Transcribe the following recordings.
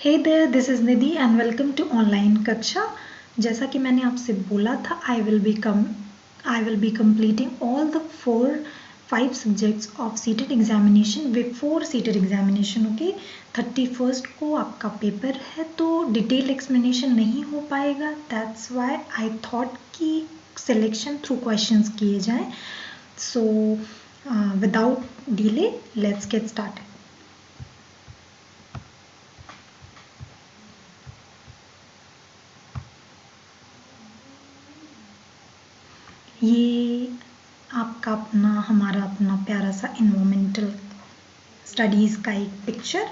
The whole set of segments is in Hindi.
Hey there, this is Nidhi and welcome to online कक्षा। जैसा कि मैंने आपसे बोला था, I will be completing all the 5 subjects of CTET examination before CTET examination. Okay, 31st को आपका पेपर है तो डिटेल एक्सप्लेनेशन नहीं हो पाएगा। दैट्स वाई आई थॉट कि सिलेक्शन थ्रू क्वेश्चंस किए जाएं। So without delay let's get started. ये आपका हमारा अपना प्यारा सा इन्वायरमेंटल स्टडीज़ का एक picture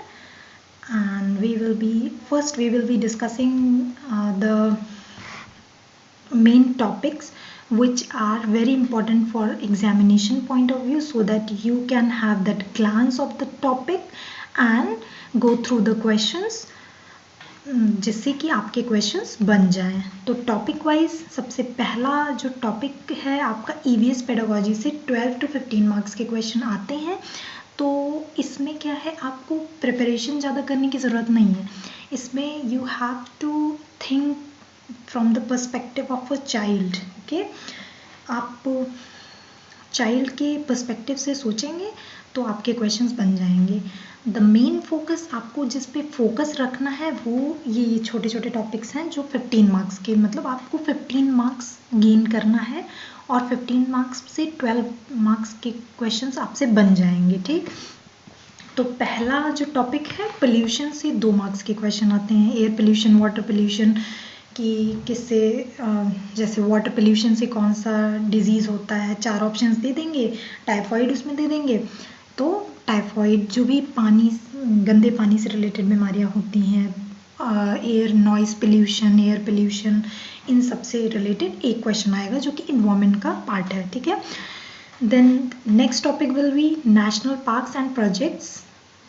and we will be discussing the main topics which are very important for examination point of view, so that you can have that glance of the topic and go through the questions जिससे कि आपके क्वेश्चंस बन जाएं। तो टॉपिक वाइज सबसे पहला जो टॉपिक है आपका ईवीएस पेडागोजी से 12 to 15 मार्क्स के क्वेश्चन आते हैं। तो इसमें क्या है, आपको प्रिपरेशन ज़्यादा करने की ज़रूरत नहीं है। इसमें you have to think from the perspective of a child. Okay, आप चाइल्ड के पर्सपेक्टिव से सोचेंगे तो आपके क्वेश्चंस बन जाएंगे। द मेन फोकस, आपको जिस पे फोकस रखना है वो ये छोटे छोटे टॉपिक्स हैं जो 15 मार्क्स के, मतलब आपको 15 मार्क्स गेन करना है और 15 मार्क्स से 12 मार्क्स के क्वेश्चंस आपसे बन जाएंगे। ठीक, तो पहला जो टॉपिक है पोल्यूशन से 2 मार्क्स के क्वेश्चन आते हैं। एयर पोल्यूशन, वाटर पोल्यूशन कि किससे, जैसे वाटर पोल्यूशन से कौन सा डिजीज़ होता है, 4 ऑप्शंस दे देंगे, टाइफाइड उसमें दे देंगे। तो टाइफाइड जो भी पानी, गंदे पानी से रिलेटेड बीमारियां होती हैं, air noise pollution, air pollution, इन सब से रिलेटेड एक क्वेश्चन आएगा जो कि इन्वायरमेंट का पार्ट है। ठीक है, then next topic will be national parks and projects.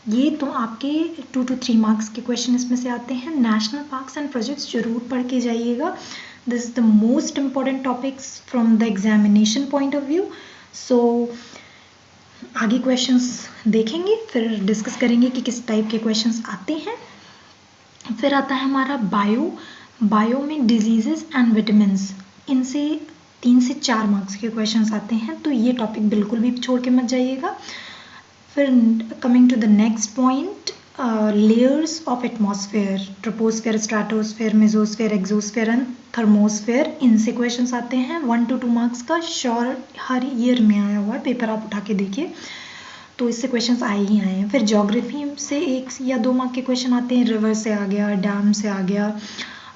ये तो आपके 2 to 3 मार्क्स के क्वेश्चन इसमें से आते हैं। नेशनल पार्क्स एंड प्रोजेक्ट्स जरूर पढ़ के जाइएगा। This is the most important topics from the examination point of view. So आगे क्वेश्चंस देखेंगे, फिर डिस्कस करेंगे कि किस टाइप के क्वेश्चंस आते हैं। फिर आता है हमारा बायो में डिजीजेस एंड विटामिन्स। इनसे 3 से 4 मार्क्स के क्वेश्चंस आते हैं, तो ये टॉपिक बिल्कुल भी छोड़ के मत जाइएगा। फिर coming to the next point, layers of atmosphere, troposphere, stratosphere, mesosphere, exosphere and thermosphere. इनसे क्वेश्चंस आते हैं 1 to 2 मार्क्स का। श्योर हर ईयर में आया हुआ है, पेपर आप उठा के देखिए तो इससे क्वेश्चंस आए ही आए हैं। फिर ज्योग्राफी से 1 या 2 मार्क के क्वेश्चन आते हैं। रिवर से आ गया, डैम से आ गया,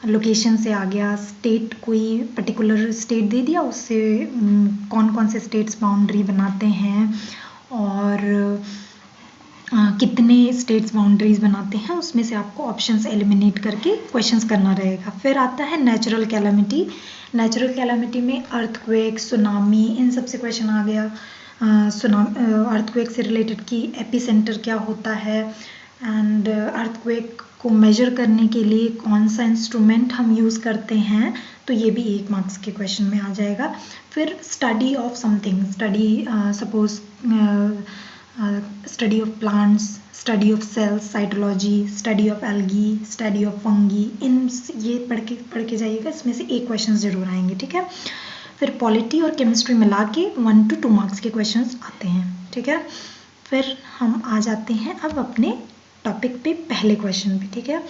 लोकेशन से आ गया, स्टेट, कोई पर्टिकुलर स्टेट दे दिया, उससे कौन कौन से स्टेट्स बाउंड्री बनाते हैं और कितने स्टेट्स बाउंड्रीज बनाते हैं, उसमें से आपको ऑप्शंस एलिमिनेट करके क्वेश्चंस करना रहेगा। फिर आता है नेचुरल कैलामिटी। नेचुरल कैलामिटी में अर्थक्वेक, सुनामी, इन सब से क्वेश्चन आ गया। अर्थक्वेक से रिलेटेड कि एपिसेंटर क्या होता है एंड अर्थक्वेक को मेजर करने के लिए कौन सा इंस्ट्रूमेंट हम यूज़ करते हैं, तो ये भी 1 मार्क्स के क्वेश्चन में आ जाएगा। फिर study of something, suppose study of plants, study of cells, cytology, study of algae, study of fungi, इन ये पढ़ के जाइएगा, इसमें से 1 क्वेश्चन जरूर आएंगे। ठीक है, फिर पॉलिटी और केमिस्ट्री मिला के 1 to 2 मार्क्स के क्वेश्चंस आते हैं। ठीक है, फिर हम आ जाते हैं अब अपने टॉपिक पे, पहले क्वेश्चन पे। ठीक है,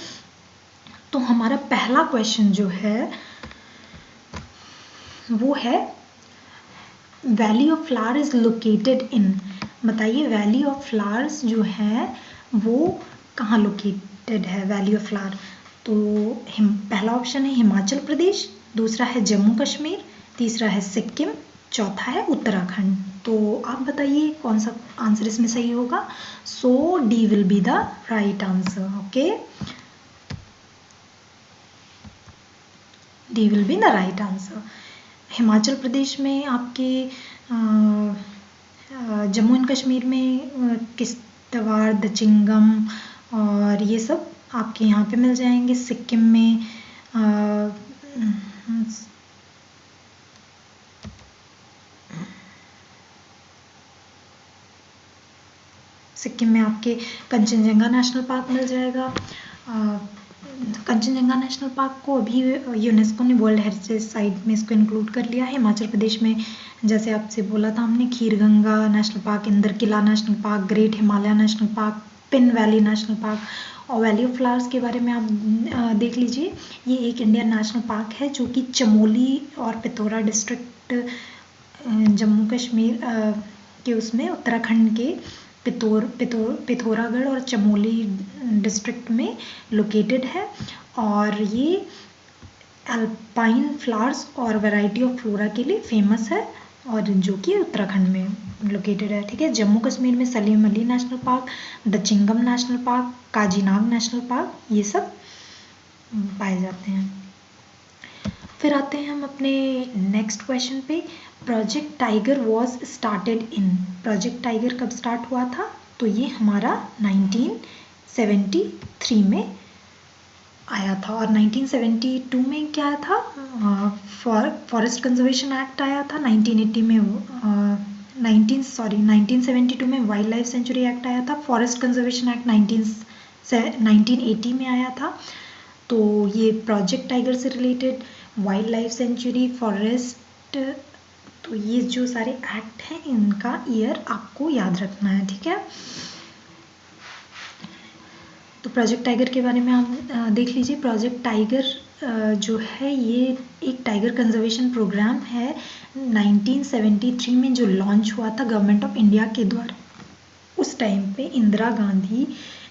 तो हमारा पहला क्वेश्चन जो है वो है valley of flower is located in. बताइए वैली ऑफ फ्लावर्स जो है वो कहाँ लोकेटेड है, वैली ऑफ फ्लावर। तो पहला ऑप्शन है हिमाचल प्रदेश, दूसरा है जम्मू कश्मीर, तीसरा है सिक्किम, चौथा है उत्तराखंड। तो आप बताइए कौन सा आंसर इसमें सही होगा। So D will be the right answer. Okay, D will be the right answer. Himachal Pradesh में आपके जम्मू एंड कश्मीर में किश्तवाड़, दचिंगम और ये सब आपके यहाँ पे मिल जाएंगे। सिक्किम में आपके कंचनजंगा नेशनल पार्क मिल जाएगा। कंचनजंगा नेशनल पार्क को अभी यूनेस्को ने वर्ल्ड हेरिटेज साइट में इसको इंक्लूड कर लिया है। हिमाचल प्रदेश में जैसे आपसे बोला था हमने, Kheerganga national park, Inder Kila national park, great Himalaya national park, Pin valley national park और वैली ऑफ फ्लावर्स के बारे में आप देख लीजिए। ये एक इंडियन नेशनल पार्क है जो कि चमोली और पिथौरा डिस्ट्रिक्ट जम्मू कश्मीर के उसमें उत्तराखंड के पिथौरागढ़ और चमोली डिस्ट्रिक्ट में लोकेटेड है। और ये अल्पाइन फ्लावर्स और वैरायटी ऑफ फ्लोरा के लिए फेमस है और जो कि उत्तराखंड में लोकेटेड है। ठीक है, जम्मू कश्मीर में Salim Ali national park, Dachigam national park, Kazinag national park, ये सब पाए जाते हैं। फिर आते हैं हम अपने नेक्स्ट क्वेश्चन पे। Project tiger was started in, project tiger कब स्टार्ट हुआ था? तो ये हमारा 1973 में आया था। और 1972 में क्या था? फॉरेस्ट कंजर्वेशन एक्ट आया था। 1980 में 1972 में वाइल्ड लाइफ सेंचुरी एक्ट आया था। फॉरेस्ट कंजर्वेशन एक्ट 1980 में आया था। तो ये प्रोजेक्ट टाइगर से related, wild life sanctuary, forest, तो ये जो सारे एक्ट हैं इनका ईयर आपको याद रखना है। ठीक है, तो प्रोजेक्ट टाइगर के बारे में आप देख लीजिए। प्रोजेक्ट टाइगर जो है ये एक टाइगर कंजर्वेशन प्रोग्राम है 1973 में जो लॉन्च हुआ था गवर्नमेंट ऑफ इंडिया के द्वारा। उस टाइम पे इंदिरा गांधी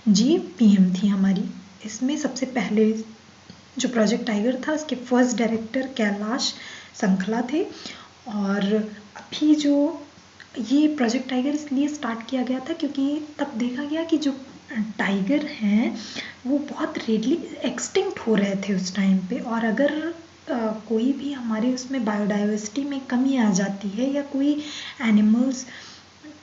जी पीएम थी हमारी। इसमें सबसे पहले जो प्रोजेक्ट टाइगर था उसके फर्स्ट डायरेक्टर कैलाश संखला थे। और अभी जो ये प्रोजेक्ट टाइगर इसलिए स्टार्ट किया गया था क्योंकि तब देखा गया कि जो टाइगर हैं वो बहुत रेडली एक्सटिंक्ट हो रहे थे उस टाइम पे। और अगर कोई भी हमारे उसमें बायोडाइवर्सिटी में कमी आ जाती है या कोई एनिमल्स,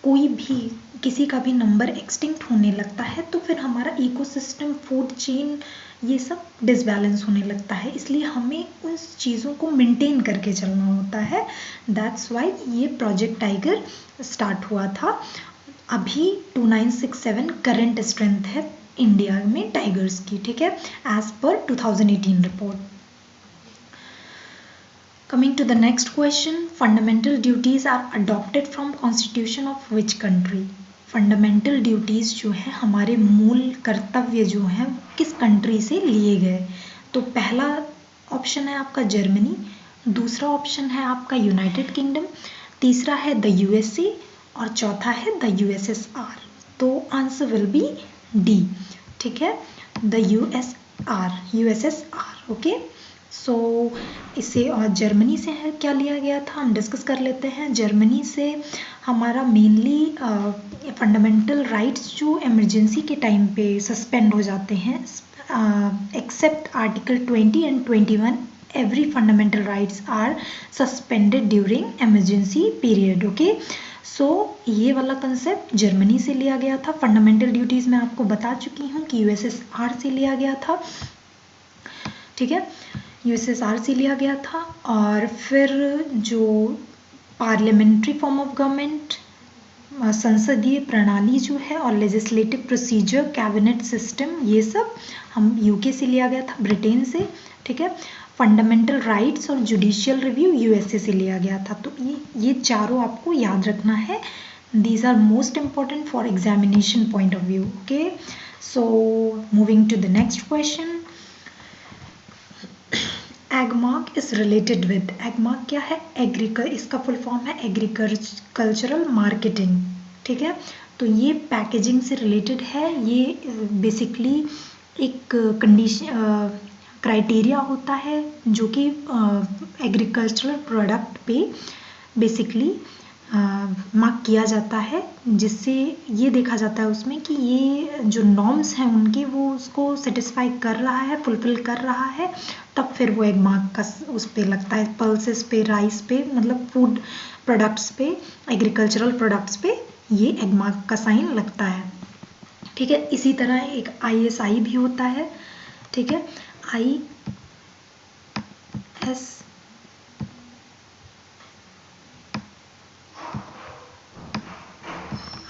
कोई भी किसी का भी नंबर एक्सटिंक्ट होने लगता है तो फिर हमारा इकोसिस्टम, फूड चेन, ये सब डिसबैलेंस होने लगता है। इसलिए हमें उस चीज़ों को मेंटेन करके चलना होता है। दैट्स वाई ये प्रोजेक्ट टाइगर स्टार्ट हुआ था। अभी 2967 करंट स्ट्रेंथ है इंडिया में टाइगर्स की। ठीक है, as per 2018 report. Coming to the next question, fundamental duties are adopted from constitution of which country? Fundamental duties जो है हमारे मूल कर्तव्य जो हैं किस कंट्री से लिए गए? तो पहला ऑप्शन है आपका जर्मनी, दूसरा ऑप्शन है आपका यूनाइटेड किंगडम, तीसरा है द यूएसए और चौथा है द यूएसएसआर। तो आंसर विल बी डी। ठीक है, द यूएसएसआर। ओके, सो इसे और जर्मनी से है क्या लिया गया था हम डिस्कस कर लेते हैं। जर्मनी से हमारा मेनली फंडामेंटल राइट्स जो इमरजेंसी के टाइम पे सस्पेंड हो जाते हैं, except article 20 and 21 every fundamental rights are suspended during emergency period. Okay, so ये वाला कंसेप्ट जर्मनी से लिया गया था। फंडामेंटल ड्यूटीज़ मैं आपको बता चुकी हूँ कि यूएसएसआर से लिया गया था। ठीक है, यूएसएसआर से लिया गया था। और फिर जो पार्लियामेंट्री फॉर्म ऑफ गवर्नमेंट, संसदीय प्रणाली जो है और लेजिस्लेटिव प्रोसीजर, कैबिनेट सिस्टम, ये सब हम यूके से लिया गया था, ब्रिटेन से। ठीक है, फंडामेंटल राइट्स और जुडिशियल रिव्यू यूएसए से लिया गया था। तो ये चारों आपको याद रखना है। These are most important for examination point of view. Okay, so moving to the next question. Agmark is related with, Agmark क्या है? इसका फुल फॉर्म है एग्रीकल्चरल मार्केटिंग। ठीक है, तो ये पैकेजिंग से रिलेटेड है। ये बेसिकली एक कंडीशन क्राइटेरिया होता है जो कि एग्रीकल्चरल प्रोडक्ट पे बेसिकली मार्क किया जाता है, जिससे ये देखा जाता है उसमें कि ये जो नॉर्म्स हैं उनके वो उसको सेटिस्फाई कर रहा है, फुलफिल कर रहा है, तब फिर वो एगमार्क का उस पे लगता है। पल्सेस पे, राइस पे, मतलब फूड प्रोडक्ट्स पे, एग्रीकल्चरल प्रोडक्ट्स पे ये एगमार्क का साइन लगता है। ठीक है, इसी तरह एक ISI भी होता है। ठीक है,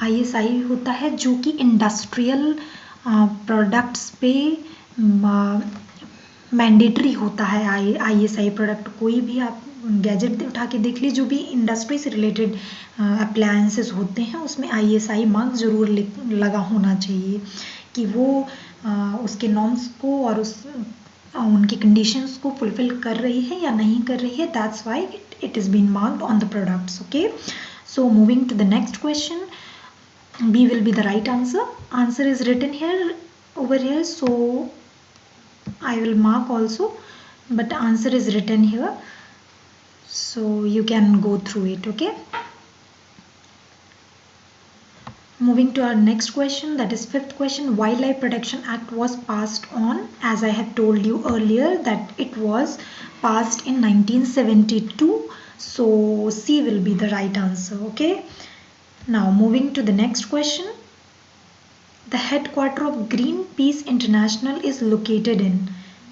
ISI होता है जो कि इंडस्ट्रियल प्रोडक्ट्स पे मैंडेटरी होता है ISI प्रोडक्ट। कोई भी आप गैजेट उठा के देख लीजिए, जो भी इंडस्ट्री से रिलेटेड अप्लायंसेस होते हैं उसमें ISI मार्क ज़रूर लगा होना चाहिए कि वो उसके नॉर्म्स को और उनकी कंडीशंस को फुलफिल कर रही है या नहीं कर रही है। That's Y it is been marked on the products. Okay, so moving to the next question, B will be the right answer. Answer is written here over here, so I will mark also, but the answer is written here, so you can go through it. Okay, moving to our next question, that is fifth question. Wildlife Protection Act was passed on, as I have told you earlier, that it was passed in 1972. So C will be the right answer. Okay, now moving to the next question. The headquarter of Greenpeace International is located in.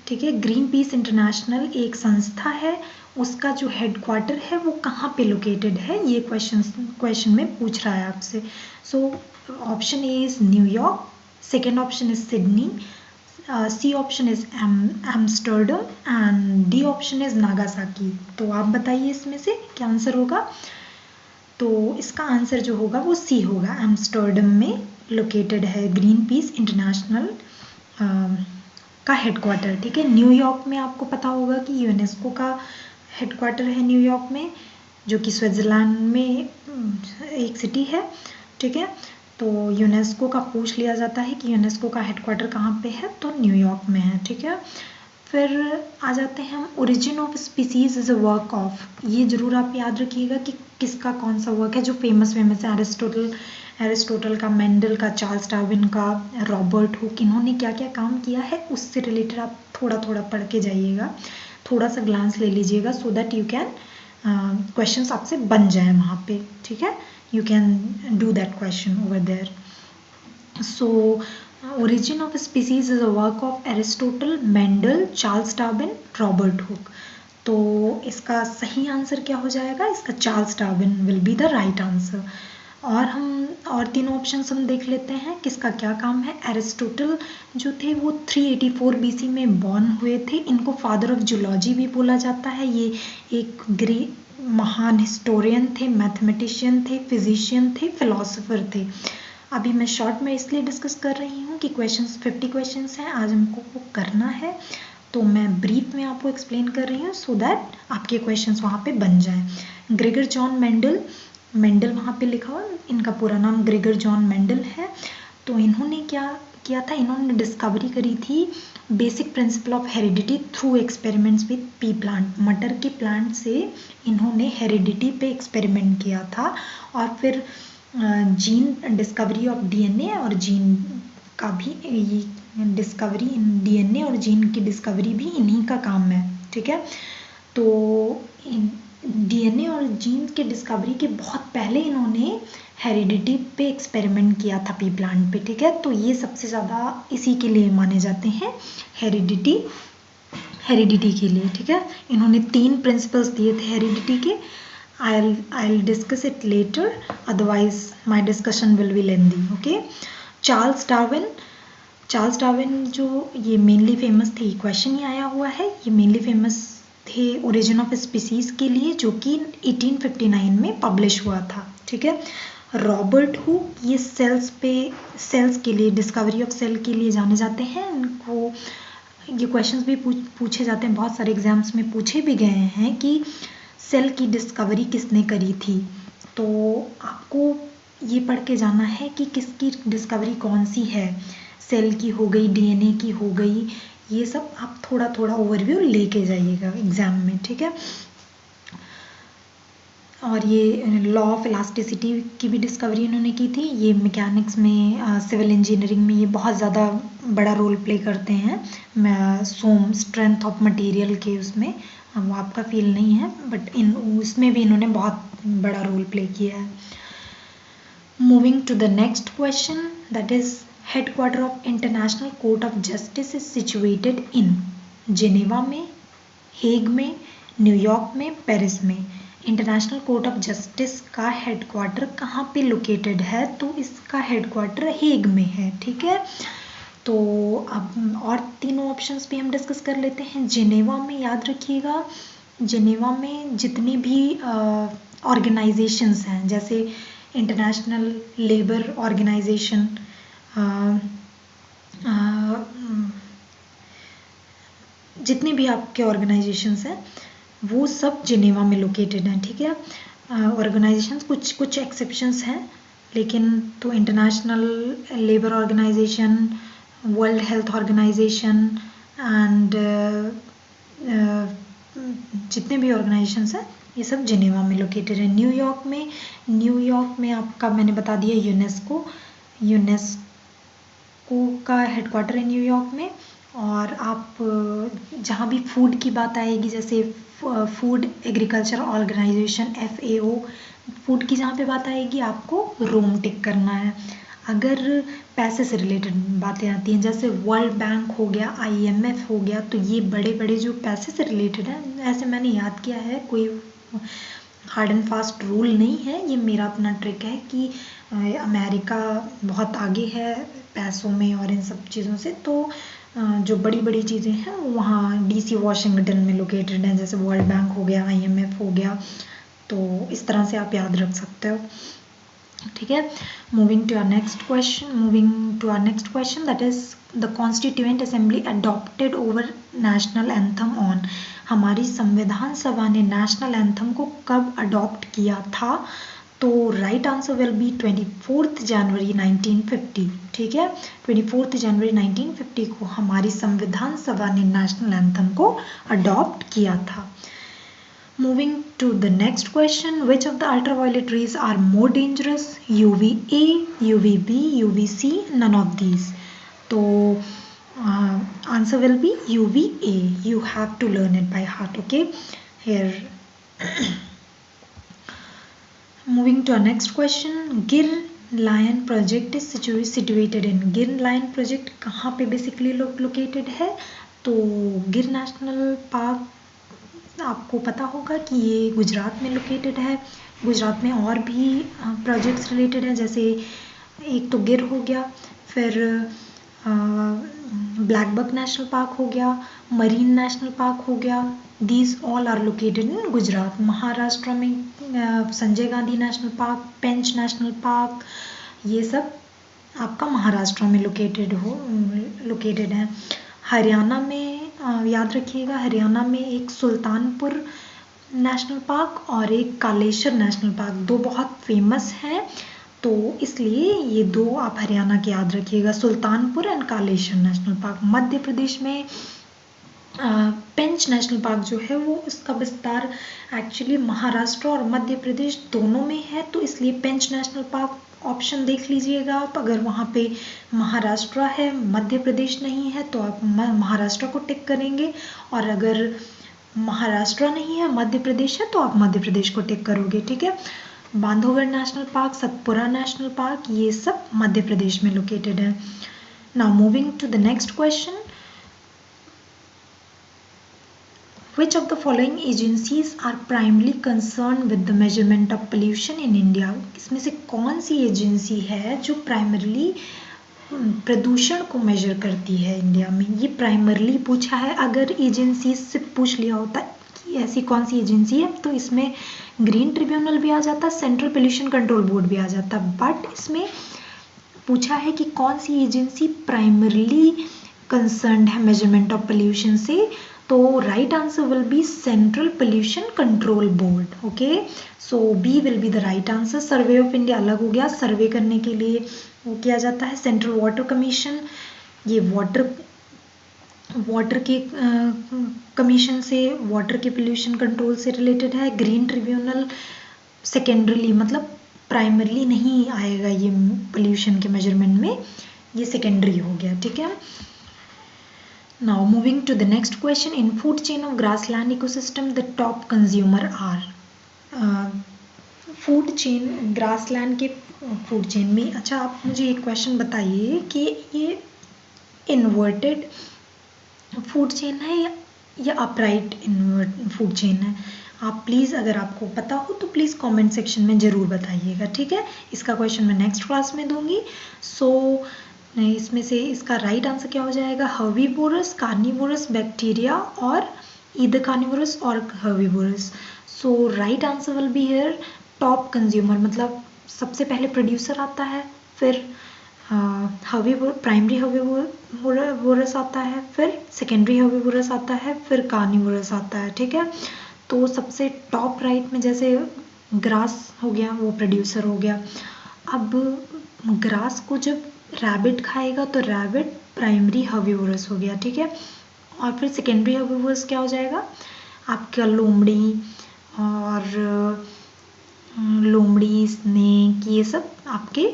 ठीक है, Greenpeace International एक संस्था है, उसका जो हेडक्वार्टर है वो कहाँ पे लोकेटेड है, ये क्वेश्चन में पूछ रहा है आपसे। So option A is New York, second option is Sydney, C option is Amsterdam and D option is Nagasaki. तो आप बताइए इसमें से क्या आंसर होगा। तो इसका आंसर जो होगा वो सी होगा, एम्स्टर्डम में लोकेटेड है ग्रीन पीस इंटरनेशनल का हेडक्वार्टर। ठीक है, न्यूयॉर्क में आपको पता होगा कि यूनेस्को का हेडक्वार्टर है न्यूयॉर्क में, जो कि स्विट्ज़रलैंड में एक सिटी है। ठीक है, तो यूनेस्को का पूछ लिया जाता है कि यूनेस्को का हेडक्वार्टर कहाँ पे है, तो न्यूयॉर्क में है। ठीक है, फिर आ जाते हैं हम, origin of species is a work of. ये जरूर आप याद रखिएगा कि किसका कौन सा वर्क है जो फेमस है। एरिस्टोटल का, मेंडल का, चार्ल्स डार्विन का, रॉबर्ट हुक, इन्होंने क्या क्या काम किया है उससे रिलेटेड आप थोड़ा थोड़ा पढ़ के जाइएगा, थोड़ा सा ग्लांस ले लीजिएगा, so that you can questions आपसे बन जाए वहाँ पे। ठीक है, you can do that question over there. So origin of species is a work of Aristotle, Mendel, Charles Darwin, Robert Hooke. तो इसका सही आंसर क्या हो जाएगा, इसका Charles Darwin will be the right answer. और तीनों ऑप्शंस हम देख लेते हैं किसका क्या काम है। एरिस्टोटल जो थे वो 384 BC में बॉर्न हुए थे, इनको फादर ऑफ जूलॉजी भी बोला जाता है। ये एक महान हिस्टोरियन थे, मैथमेटिशियन थे, फिजिशियन थे, फिलोसोफर थे। अभी मैं शॉर्ट में इसलिए डिस्कस कर रही हूँ कि 50 क्वेश्चंस हैं, आज हमको वो करना है, तो मैं ब्रीफ में आपको एक्सप्लेन कर रही हूँ सो दैट आपके क्वेश्चंस वहाँ पे बन जाएं। ग्रेगर जॉन मेंडल वहाँ पे लिखा हुआ, इनका पूरा नाम ग्रेगर जॉन मेंडल है। तो इन्होंने क्या किया था, इन्होंने डिस्कवरी करी थी basic principle of heredity through experiments with P plant. मटर के प्लांट से इन्होंने हेरिडिटी पे एक्सपेरिमेंट किया था, और फिर जीन डिस्कवरी ऑफ DNA और जीन का भी डिस्कवरी, DNA और जीन की डिस्कवरी भी इन्हीं का काम है। ठीक है, तो DNA और जीन के डिस्कवरी के बहुत पहले इन्होंने हेरिडिटी पे एक्सपेरिमेंट किया था पी प्लांट पे। ठीक है, तो ये सबसे ज़्यादा इसी के लिए माने जाते हैं, हेरिडिटी के लिए। ठीक है, इन्होंने 3 प्रिंसिपल्स दिए थे हेरिडिटी के। I'll discuss it later, otherwise my discussion will be lengthy. Okay, Charles Darwin जो ये मेनली फेमस थे, क्वेश्चन ही आया हुआ है, ये मेनली फेमस थे ओरिजिन ऑफ स्पीसीज के लिए, जो कि 1859 में पब्लिश हुआ था। ठीक है, रॉबर्ट हुक ये सेल्स के लिए, डिस्कवरी ऑफ सेल के लिए जाने जाते हैं। इनको ये क्वेश्चंस भी पूछे जाते हैं, बहुत सारे एग्जाम्स में पूछे भी गए हैं कि सेल की डिस्कवरी किसने करी थी। तो आपको ये पढ़ के जाना है कि किसकी डिस्कवरी कौन सी है, सेल की हो गई, DNA की हो गई, ये सब आप थोड़ा थोड़ा ओवरव्यू लेके जाइएगा एग्जाम में। ठीक है, और ये लॉ ऑफ इलास्टिसिटी की भी डिस्कवरी इन्होंने की थी। ये मैकेनिक्स में, सिविल इंजीनियरिंग में ये बहुत ज़्यादा बड़ा रोल प्ले करते हैं। स्ट्रेंथ ऑफ मटेरियल के उसमें वो आपका फील नहीं है, बट उसमें भी इन्होंने बहुत बड़ा रोल प्ले किया है। Moving to the next question, that is headquarter of International Court of Justice is situated in. Geneva में, हेग में, न्यूयॉर्क में, पेरिस में। इंटरनेशनल कोर्ट ऑफ जस्टिस का हेडक्वार्टर कहाँ पे लोकेटेड है, तो इसका हेडक्वार्टर हेग में है। ठीक है, तो अब और तीनों ऑप्शंस भी हम डिस्कस कर लेते हैं। जिनेवा में याद रखिएगा, जिनेवा में जितनी भी ऑर्गेनाइजेशंस हैं, जैसे इंटरनेशनल लेबर ऑर्गेनाइजेशन, जितने भी आपके ऑर्गेनाइजेशंस हैं वो सब जिनेवा में लोकेटेड हैं, ठीक है। ऑर्गेनाइजेशंस कुछ एक्सेप्शंस हैं, लेकिन तो International Labour Organisation, World Health Organisation and जितने भी ऑर्गेनाइजेशंस हैं ये सब जिनेवा में लोकेटेड है। न्यूयॉर्क में आपका मैंने बता दिया यूनेस्को का हेडक्वार्टर है न्यूयॉर्क में। और आप जहाँ भी फूड की बात आएगी, जैसे food agriculture organisation FAO, food की जहाँ पे बात आएगी आपको रोम टिक करना है। अगर पैसे से रिलेटेड बातें आती हैं, जैसे वर्ल्ड बैंक हो गया, IMF हो गया, तो ये बड़े बड़े जो पैसे से रिलेटेड हैं, ऐसे मैंने याद किया है, कोई हार्ड एंड फास्ट रूल नहीं है, ये मेरा अपना ट्रिक है कि अमेरिका बहुत आगे है पैसों में और इन सब चीज़ों से, तो जो बड़ी बड़ी चीज़ें हैं वहाँ DC वाशिंगटन में लोकेटेड हैं, जैसे वर्ल्ड बैंक हो गया, IMF हो गया, तो इस तरह से आप याद रख सकते हो, ठीक है। Moving to our next question that is the constituent assembly adopted over national anthem on. हमारी संविधान सभा ने नेशनल एंथम को कब अडॉप्ट किया था? तो राइट आंसर विल बी 24 जनवरी 1950, ठीक है। 24 जनवरी 1950 को हमारी संविधान सभा ने नेशनल एंथम को अडॉप्ट किया था। Moving to the next question, which of the ultraviolet rays are more dangerous? UVA, UVB, UVC, none of these. So answer will be UVA. You have to learn it by heart, okay? Here. Moving to our next question, Gir Lion Project is situated in. Gir Lion Project कहाँ पे basically located है? तो गिर नेशनल पार्क आपको पता होगा कि ये गुजरात में लोकेटेड है। गुजरात में और भी प्रोजेक्ट्स रिलेटेड हैं, जैसे एक तो गिर हो गया, फिर ब्लैक बक नेशनल पार्क हो गया, मरीन नेशनल पार्क हो गया। These all are located in Gujarat. Maharashtra में Sanjay Gandhi national park, Pench national park, ये सब आपका महाराष्ट्र में लोकेटेड है। हरियाणा में याद रखिएगा, हरियाणा में एक सुल्तानपुर नेशनल पार्क और एक कालेश्वर नेशनल पार्क, दो बहुत फेमस हैं, तो इसलिए ये दो आप हरियाणा के याद रखिएगा, Sultanpur and Kaleshwar national park. Madhya Pradesh में पेंच नेशनल पार्क जो है वो इसका विस्तार एक्चुअली महाराष्ट्र और मध्य प्रदेश दोनों में है, तो इसलिए पेंच नेशनल पार्क ऑप्शन देख लीजिएगा आप। अगर वहाँ पे महाराष्ट्र है, मध्य प्रदेश नहीं है, तो आप महाराष्ट्र को टिक करेंगे, और अगर महाराष्ट्र नहीं है, मध्य प्रदेश है, तो आप मध्य प्रदेश को टिक करोगे, ठीक है। Bandhavgarh national park, Satpura national park, ये सब मध्य प्रदेश में लोकेटेड है। Now moving to the next question, Which of the following agencies are primarily concerned with the measurement of pollution in India? इसमें से कौन सी एजेंसी है जो प्राइमरली प्रदूषण को मेजर करती है इंडिया में? ये प्राइमरली पूछा है। अगर एजेंसी से पूछ लिया होता कि ऐसी कौन सी एजेंसी है, तो इसमें ग्रीन ट्रिब्यूनल भी आ जाता, सेंट्रल पोल्यूशन कंट्रोल बोर्ड भी आ जाता, बट इसमें पूछा है कि कौन सी एजेंसी प्राइमरली कंसर्न्ड है मेजरमेंट ऑफ पोल्यूशन से, तो right answer will be central pollution control board, okay. So B will be the right answer. Survey of India अलग हो गया, सर्वे करने के लिए वो किया जाता है सेंट्रल वाटर कमीशन, ये वाटर के कमीशन से, वाटर के पोल्यूशन कंट्रोल से रिलेटेड है। ग्रीन ट्रिब्यूनल सेकेंडरीली, मतलब प्राइमरली नहीं आएगा ये पोल्यूशन के मेजरमेंट में, ये सेकेंडरी हो गया, ठीक है। Now moving to the next question, in food chain of grassland ecosystem the top consumer are. Food chain, grassland के फूड चेन में, अच्छा आप मुझे एक क्वेश्चन बताइए कि ये इन्वर्टेड फूड चेन है या अपराइट फूड चेन है? आप प्लीज़ अगर आपको पता हो तो प्लीज़ कमेंट सेक्शन में ज़रूर बताइएगा, ठीक है। इसका क्वेश्चन मैं नेक्स्ट क्लास में दूंगी। सो इसमें से इसका राइट आंसर क्या हो जाएगा? हर्बीवोरस, कार्निवोरस, बैक्टीरिया और ईदर कार्निवोरस और herbivorous. So right answer will be here top consumer, मतलब सबसे पहले प्रोड्यूसर आता है, फिर प्राइमरी हर्बीवोरस आता है, फिर सेकेंडरी हर्बीवोरस आता है, फिर कार्निवोरस आता है. ठीक है, तो सबसे टॉप राइट में जैसे ग्रास हो गया, वो प्रोड्यूसर हो गया. अब ग्रास को जब रैबिट खाएगा तो रैबिट प्राइमरी हर्बीवोरस हो गया. ठीक है, और फिर सेकेंडरी हर्बीवोरस क्या हो जाएगा? आपका लोमड़ी और लोमड़ी, स्नेक, ये सब आपके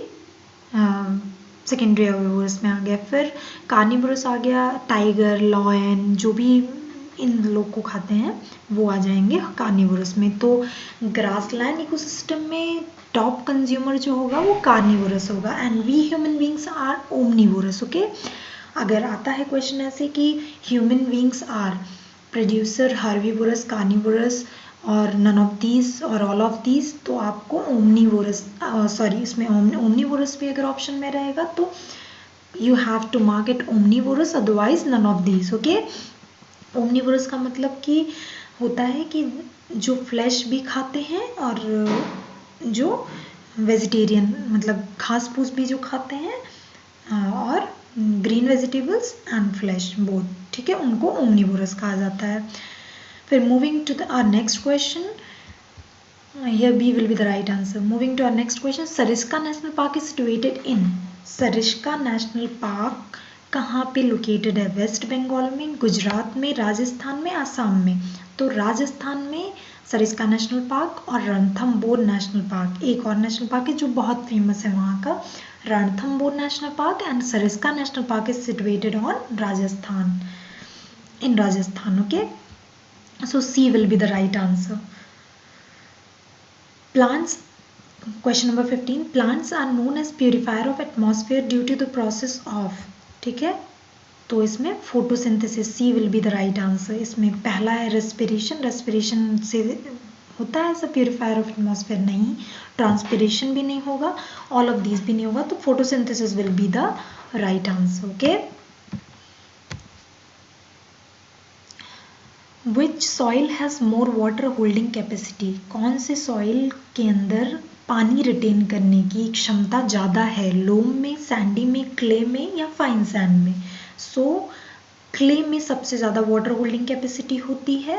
सेकेंडरी हर्बीवोरस में आ गया. फिर कार्निवोरस आ गया, टाइगर, लॉयन, जो भी इन लोग को खाते हैं वो आ जाएंगे कार्निवोरस में. तो ग्रासलैंड इकोसिस्टम में टॉप कंज्यूमर जो होगा वो कार्निवोरस होगा. And we human beings are omnivorous. Okay, अगर आता है क्वेश्चन ऐसे कि human beings are producer, herbivorous, carnivorous और नन ऑफ दीज और ऑल ऑफ दीज, तो आपको ओमनीवोरस, सॉरी इसमें ओमनीवोरस भी अगर ऑप्शन में रहेगा तो you have to mark it omnivorous, otherwise none of these. Okay, omnivorous का मतलब कि होता है कि जो फ्लैश भी खाते हैं और जो वेजिटेरियन मतलब घास फूस भी जो खाते हैं और green vegetables and flesh both. ठीक है, उनको ओमनीवोरस कहा जाता है. फिर moving to our next question, here B will be the right answer. Moving to our next question, Sariska National Park is situated in. Sariska National Park कहाँ पे लोकेटेड है? वेस्ट बंगाल में, गुजरात में, राजस्थान में, आसाम में. तो राजस्थान में सरिस्का नेशनल पार्क और रणथंबोर नेशनल पार्क, एक और नेशनल पार्क है जो बहुत फेमस है वहाँ का, Ranthambore national park. And Sariska national park is situated on Rajasthan, in Rajasthan. Okay, so C will be the right answer. Plants, question number 15, plants are known as purifier of atmosphere due to the process of. ठीक है, तो इसमें photosynthesis, C will be the right answer. इसमें पहला है रेस्पिरेशन, रेस्पिरेशन से होता है ऐसा प्योरीफायर ऑफ एटमॉस्फेयर? नहीं. ट्रांसपिरेशन भी नहीं होगा, ऑल ऑफ दीज भी नहीं होगा, तो photosynthesis will be the right answer. Okay, which soil has more water holding capacity? कौन से सॉइल के अंदर पानी रिटेन करने की क्षमता ज़्यादा है? लोम में, सैंडी में, क्ले में या फाइन सैंड में? सो क्ले में सबसे ज़्यादा वाटर होल्डिंग कैपेसिटी होती है,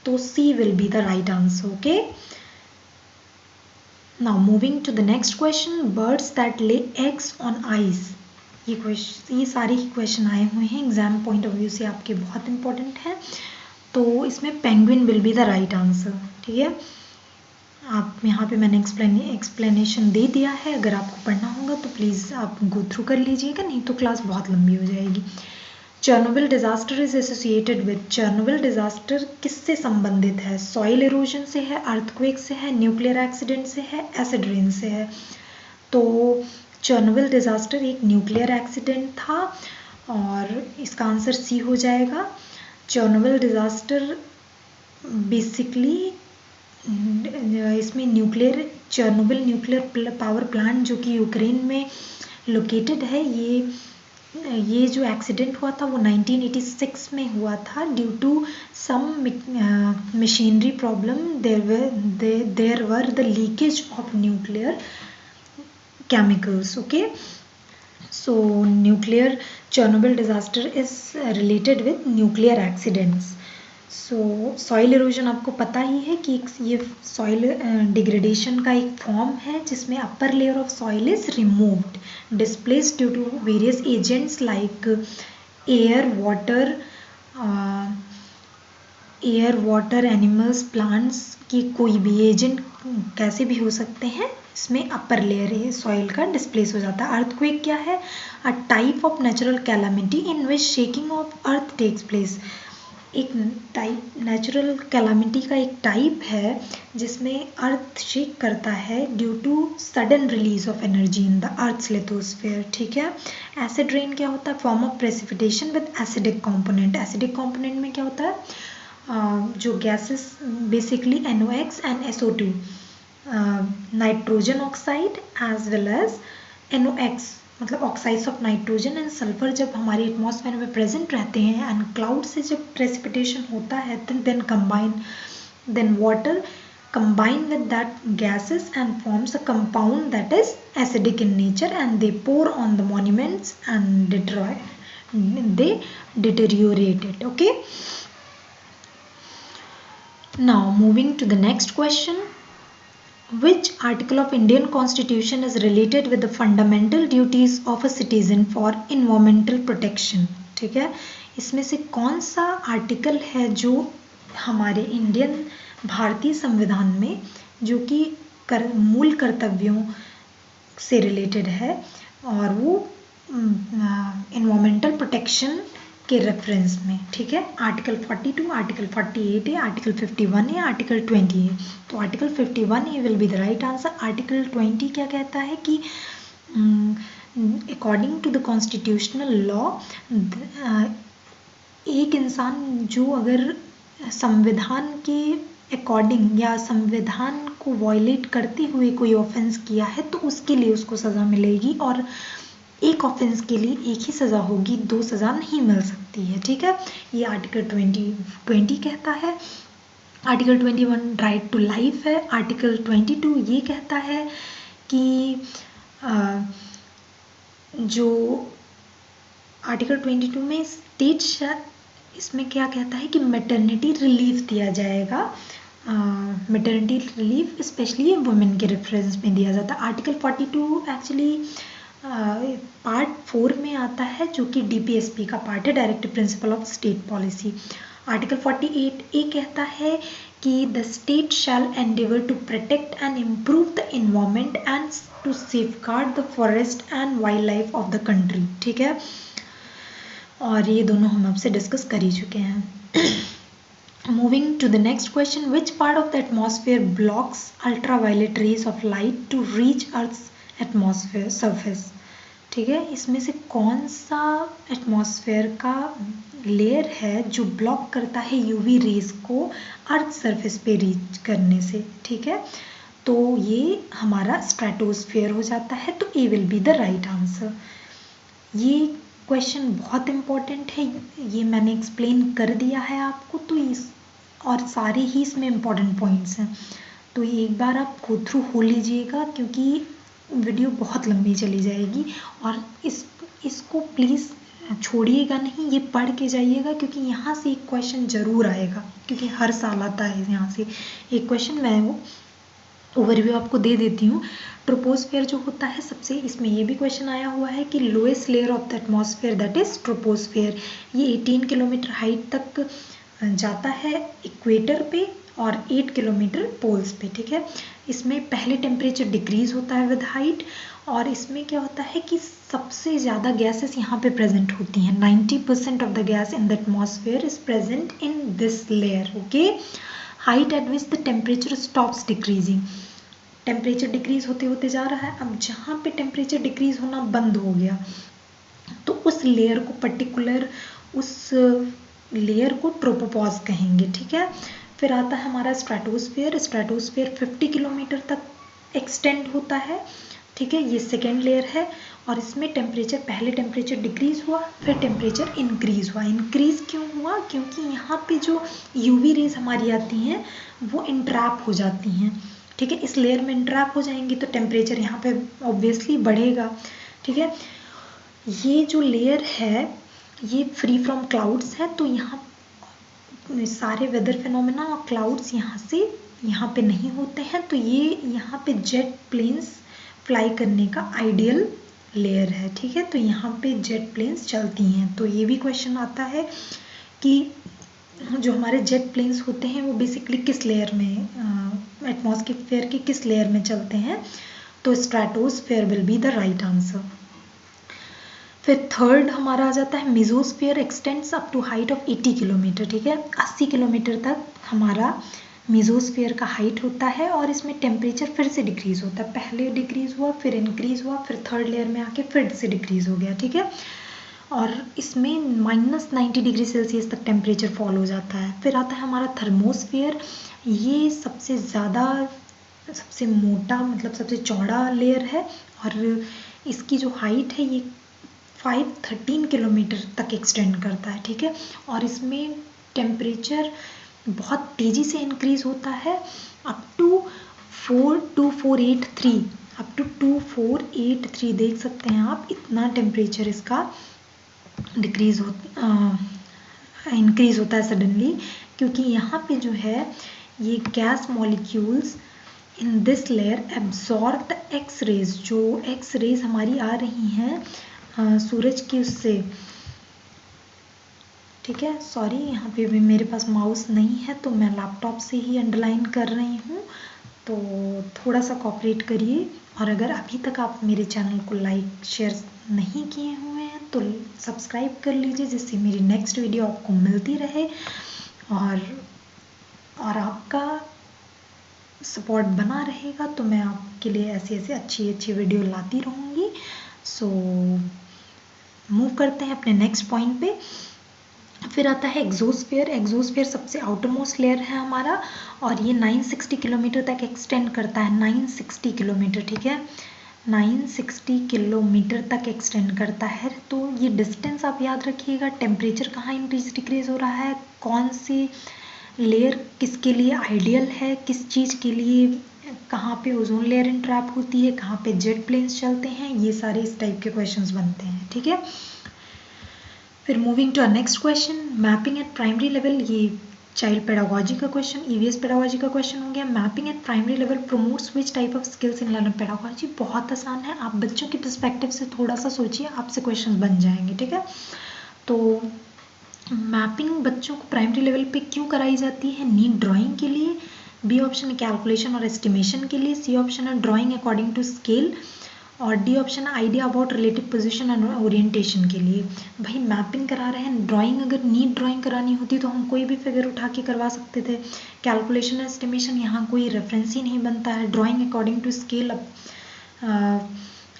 तो C will be the right answer. Okay, now moving to the next question, birds that lay eggs on ice. ये सारे ही क्वेश्चन आए हुए हैं एग्जाम पॉइंट ऑफ व्यू से, आपके बहुत इंपॉर्टेंट है. तो इसमें penguin will be the right answer. ठीक है, आप यहाँ पे मैंने एक्सप्लेनेशन दे दिया है, अगर आपको पढ़ना होगा तो प्लीज़ आप गो थ्रू कर लीजिएगा, नहीं तो क्लास बहुत लंबी हो जाएगी. Chernobyl disaster is associated with. Chernobyl disaster किससे संबंधित है? सॉइल इरोजन से है, अर्थक्वेक से है, न्यूक्लियर एक्सीडेंट से है, एसिड रेन से है? तो चर्नोबिल डिजास्टर एक न्यूक्लियर एक्सीडेंट था और इसका आंसर C हो जाएगा. चर्नोबिल डिजास्टर बेसिकली इसमें चर्नोबिल न्यूक्लियर पावर प्लांट जो कि यूक्रेन में लोकेटेड है, ये जो एक्सीडेंट हुआ था वो 1986 में हुआ था. Due to some machinery problem there were the leakage of nuclear chemicals. Okay, so nuclear Chernobyl disaster is related with nuclear accidents. so soil erosion आपको पता ही है कि ये soil degradation का एक फॉर्म है जिसमें upper layer of soil is removed, displaced due to various agents like air, water, animals, plants की कोई भी एजेंट कैसे भी हो सकते हैं, इसमें अपर लेयर है सॉइल का डिस्प्लेस हो जाता है. अर्थक्वेक क्या है? A type of natural calamity in which shaking of earth takes place. एक टाइप नेचुरल कैलामिटी का एक टाइप है जिसमें अर्थ शेक करता है due to sudden release of energy in the earth's lithosphere. ठीक है, एसिड रेन क्या होता है? Form of precipitation with acidic component. Acidic component में क्या होता है? जो gases basically NOx and SO2, nitrogen oxide as well as NOx मतलब oxides of nitrogen and sulphur जब हमारे एटमॉस्फेयर में प्रेजेंट रहते हैं एंड क्लाउड से जब प्रेसिपिटेशन होता है then water combine with that gases and forms a compound that is acidic in nature, and they pour on the monuments and they deteriorate it. Okay, now moving to the next question. Which article of Indian Constitution is related with the fundamental duties of a citizen for environmental protection? ठीक है, इसमें से कौन सा आर्टिकल है जो हमारे भारतीय संविधान में जो कि मूल कर्तव्यों से रिलेटेड है और वो एनवायरमेंटल प्रोटेक्शन के रेफरेंस में. ठीक है, आर्टिकल 42, आर्टिकल 48 है, आर्टिकल 51 है, आर्टिकल 20 है. तो article 51 will be the right answer. Article 20 क्या कहता है कि according to the constitutional law एक इंसान जो अगर संविधान के अकॉर्डिंग या संविधान को वायलेट करते हुए कोई ऑफेंस किया है तो उसके लिए उसको सज़ा मिलेगी, और एक ऑफेंस के लिए एक ही सज़ा होगी, दो सज़ा नहीं मिल सकती है. ठीक है, ये आर्टिकल 20 कहता है. आर्टिकल 21 राइट टू लाइफ है. आर्टिकल 22 ये कहता है कि जो आर्टिकल 22 में इसमें क्या कहता है कि मैटरनिटी रिलीफ दिया जाएगा. मैटरनिटी रिलीफ स्पेशली वुमेन के रेफरेंस में दिया जाता है. आर्टिकल 42 एक्चुअली पार्ट 4 में आता है जो कि DPSP का पार्ट है, directive principle of state policy. Article 48 ये कहता है कि the state shall endeavour to protect and improve the environment and to safeguard the forest and wild life of the country. ठीक है, और ये दोनों हम आपसे डिस्कस कर ही चुके हैं. Moving to the next question, which part of the atmosphere blocks ultraviolet rays of light to reach Earth's atmosphere surface? ठीक है, इसमें से कौन सा एटमॉस्फेयर का लेयर है जो ब्लॉक करता है यूवी रेज को अर्थ सरफेस पे रीच करने से? ठीक है, तो ये हमारा स्ट्रेटोस्फेयर हो जाता है. तो A will be the right answer. ये क्वेश्चन बहुत इम्पॉर्टेंट है, ये मैंने एक्सप्लेन कर दिया है आपको, तो और सारे ही इसमें इम्पॉर्टेंट पॉइंट्स हैं, तो एक बार आप गो थ्रू हो लीजिएगा क्योंकि वीडियो बहुत लंबी चली जाएगी. और इसको प्लीज़ छोड़िएगा नहीं, ये पढ़ के जाइएगा क्योंकि यहाँ से एक क्वेश्चन ज़रूर आएगा, क्योंकि हर साल आता है यहाँ से एक क्वेश्चन. मैं वो ओवरव्यू आपको दे देती हूँ. ट्रोपोस्फेयर जो होता है सबसे, इसमें ये भी क्वेश्चन आया हुआ है कि lowest layer of the atmosphere that is troposphere, ये 18 किलोमीटर हाइट तक जाता है इक्वेटर पे और 8 किलोमीटर पोल्स पे. ठीक है, इसमें पहले टेम्परेचर डिक्रीज होता है विद हाइट, और इसमें क्या होता है कि सबसे ज़्यादा गैसेस यहाँ पे प्रेजेंट होती हैं. 90% of the gas in the atmosphere is present in this layer. Okay, height eight which the temperature stops decreasing, temperature decrease होते होते जा रहा है. अब जहाँ पे टेम्परेचर डिक्रीज होना बंद हो गया तो उस लेयर को उस लेयर को ट्रोपोपॉज कहेंगे. ठीक है, फिर आता है हमारा स्ट्रेटोस्फेयर. स्ट्रेटोस्फेयर 50 किलोमीटर तक एक्सटेंड होता है. ठीक है, ये सेकेंड लेयर है, और इसमें पहले टेम्परेचर डिक्रीज हुआ, फिर टेम्परेचर इंक्रीज हुआ. इंक्रीज क्यों हुआ? क्योंकि यहाँ पे जो यूवी रेज हमारी आती हैं वो इंट्रैप हो जाती हैं. ठीक है, इस लेयर में इंट्रैप हो जाएंगी तो टेम्परेचर यहाँ पे ऑब्वियसली बढ़ेगा. ठीक है, ये जो लेयर है ये फ्री फ्रॉम क्लाउड्स है, तो यहाँ सारे वेदर फिनोमेना और क्लाउड्स यहाँ पे नहीं होते हैं, तो ये यहाँ पे जेट प्लेन्स फ्लाई करने का आइडियल लेयर है. ठीक है, तो यहाँ पे जेट प्लेन्स चलती हैं. तो ये भी क्वेश्चन आता है कि जो हमारे जेट प्लेन्स होते हैं वो बेसिकली किस लेयर में, एटमॉस्फेयर के किस लेयर में चलते हैं? तो stratosphere will be the right answer. फिर थर्ड हमारा आ जाता है mesosphere extends up to height of 80 kilometre. ठीक है, 80 किलोमीटर तक हमारा मेसोस्फेयर का हाइट होता है, और इसमें टेम्परेचर फिर से डिक्रीज होता है. पहले डिक्रीज हुआ, फिर इंक्रीज हुआ, फिर थर्ड लेयर में आके फिर से डिक्रीज हो गया. ठीक है, और इसमें -90 डिग्री सेल्सियस तक टेम्परेचर फॉल हो जाता है. फिर आता है हमारा थर्मोस्फेयर. ये सबसे ज़्यादा, सबसे मोटा, मतलब सबसे चौड़ा लेयर है, और इसकी जो हाइट है ये 513 किलोमीटर तक एक्सटेंड करता है, ठीक है। और इसमें टेम्परेचर बहुत तेज़ी से इंक्रीज होता है अप टू 2483, अप टू 2483 देख सकते हैं आप, इतना टेम्परेचर इसका इंक्रीज होता है सडनली, क्योंकि यहाँ पे जो है ये gas molecules in this layer absorb the X rays, जो एक्स रेज हमारी आ रही हैं सूरज की उससे, ठीक है। सॉरी, यहाँ पे भी मेरे पास माउस नहीं है तो मैं लैपटॉप से ही अंडरलाइन कर रही हूँ, तो थोड़ा सा कोऑपरेट करिए। और अगर अभी तक आप मेरे चैनल को लाइक शेयर नहीं किए हुए हैं तो सब्सक्राइब कर लीजिए, जिससे मेरी नेक्स्ट वीडियो आपको मिलती रहे और आपका सपोर्ट बना रहेगा, तो मैं आपके लिए ऐसी ऐसी अच्छी अच्छी वीडियो लाती रहूँगी। सो मूव करते हैं अपने नेक्स्ट पॉइंट पे। फिर आता है एग्जोस्फीयर। एग्जोस्फीयर सबसे आउटर मोस्ट लेयर है हमारा, और ये 960 किलोमीटर तक एक्सटेंड करता है। 960 किलोमीटर, ठीक है, 960 किलोमीटर तक एक्सटेंड करता है। तो ये डिस्टेंस आप याद रखिएगा। टेम्परेचर कहाँ इंक्रीज डिक्रीज हो रहा है, कौन सी लेयर किसके लिए आइडियल है, किस चीज़ के लिए, कहाँ पे ओजोन लेयर इंट्रैप होती है, कहाँ पे जेट प्लेन्स चलते हैं, ये सारे इस टाइप के क्वेश्चंस बनते हैं, ठीक है। फिर moving to a next question, mapping at primary level. ये चाइल्ड पेडागोजी का क्वेश्चन, ईवीएस पेडागोजी का क्वेश्चन हो गया। Mapping at primary level promotes which type of skills in learning pedagogy. बहुत आसान है, आप बच्चों के पर्सपेक्टिव से थोड़ा सा सोचिए, आपसे क्वेश्चन बन जाएंगे, ठीक है। तो मैपिंग बच्चों को प्राइमरी लेवल पे क्यों कराई जाती है? नीड ड्राइंग के लिए, बी ऑप्शन है कैलकुलेशन और एस्टिमेशन के लिए, सी ऑप्शन है ड्राइंग अकॉर्डिंग टू स्केल, और डी ऑप्शन है idea about relative position and orientation के लिए। भाई मैपिंग करा रहे हैं, ड्राइंग अगर नीड ड्राइंग करानी होती तो हम कोई भी फिगर उठा के करवा सकते थे। कैलकुलेशन एस्टिमेशन यहाँ कोई रेफरेंस ही नहीं बनता है। ड्राइंग अकॉर्डिंग टू स्केल, अब